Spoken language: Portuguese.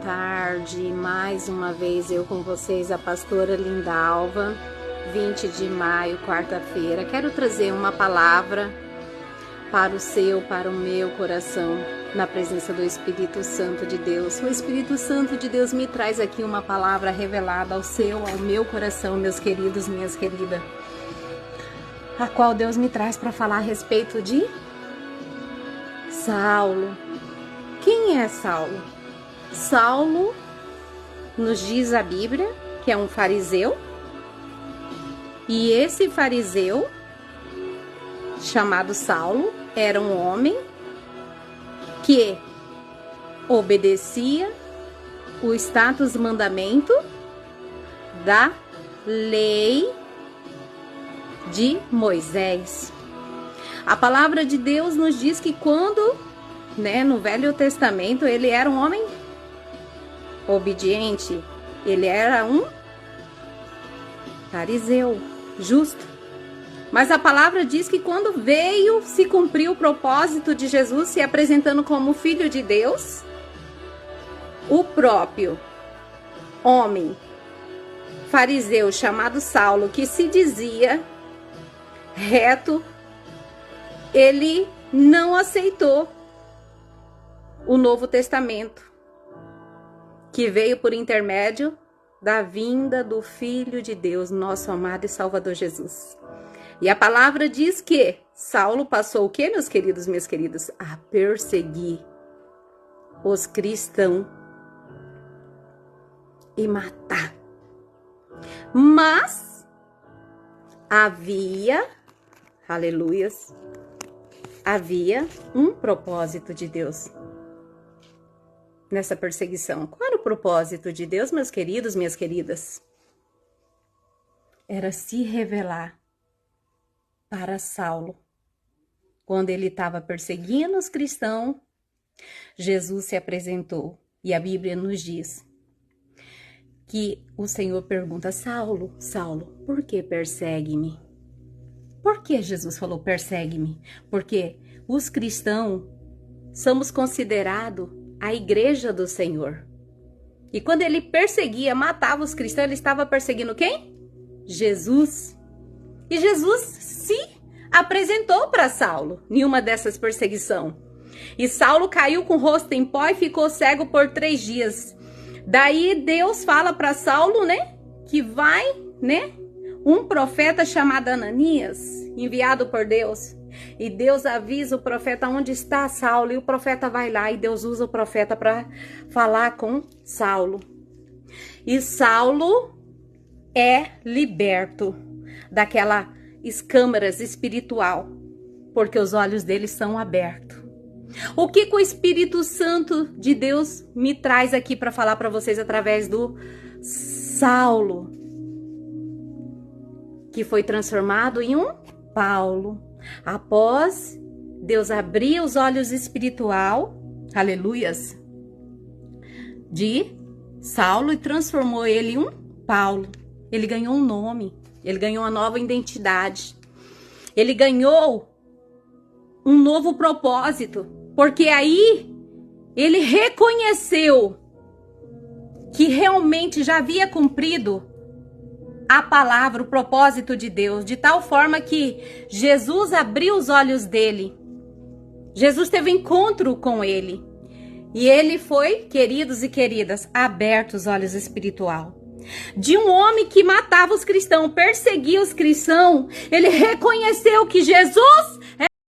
tarde. Mais uma vez eu com vocês, a pastora Lindalva, 20 de maio, quarta-feira. Quero trazer uma palavra para o seu, para o meu coração, na presença do Espírito Santo de Deus. O Espírito Santo de Deus me traz aqui uma palavra revelada ao seu, ao meu coração, meus queridos, minhas queridas, a qual Deus me traz para falar a respeito de Saulo. Quem é Saulo? Saulo, nos diz a Bíblia, que é um fariseu, e esse fariseu, chamado Saulo, era um homem que obedecia o status mandamento da lei de Moisés. A palavra de Deus nos diz que quando, no Velho Testamento, ele era um homem obediente, ele era um fariseu justo. Mas a palavra diz que quando veio se cumprir o propósito de Jesus se apresentando como Filho de Deus, o próprio homem fariseu chamado Saulo, que se dizia reto, ele não aceitou o Novo Testamento, que veio por intermédio da vinda do Filho de Deus, nosso amado e Salvador Jesus. E a palavra diz que Saulo passou o quê, meus queridos, minhas queridas? A perseguir os cristãos e matar. Mas havia, aleluias, havia um propósito de Deus nessa perseguição. Qual era o propósito de Deus, meus queridos, minhas queridas? Era se revelar para Saulo. Quando ele estava perseguindo os cristãos, Jesus se apresentou. E a Bíblia nos diz que o Senhor pergunta: Saulo, Saulo, por que persegue-me? Por que Jesus falou persegue-me? Porque os cristãos somos considerados a igreja do Senhor. E quando ele perseguia, matava os cristãos, ele estava perseguindo quem? Jesus. E Jesus se apresentou para Saulo em uma dessas perseguições. E Saulo caiu com o rosto em pó e ficou cego por 3 dias. Daí Deus fala para Saulo, que vai, um profeta chamado Ananias, enviado por Deus. E Deus avisa o profeta onde está Saulo, e o profeta vai lá, e Deus usa o profeta para falar com Saulo. E Saulo é liberto daquela escâmaras espiritual, porque os olhos dele são abertos. O que o Espírito Santo de Deus me traz aqui para falar para vocês através do Saulo, que foi transformado em um Paulo, após Deus abrir os olhos espiritual, aleluias, de Saulo e transformou ele em um Paulo. Ele ganhou um nome, ele ganhou uma nova identidade, ele ganhou um novo propósito, porque aí ele reconheceu que realmente já havia cumprido a palavra, o propósito de Deus, de tal forma que Jesus abriu os olhos dele. Jesus teve encontro com ele. E ele foi, queridos e queridas, aberto os olhos espiritual. De um homem que matava os cristãos, perseguia os cristãos, ele reconheceu que Jesus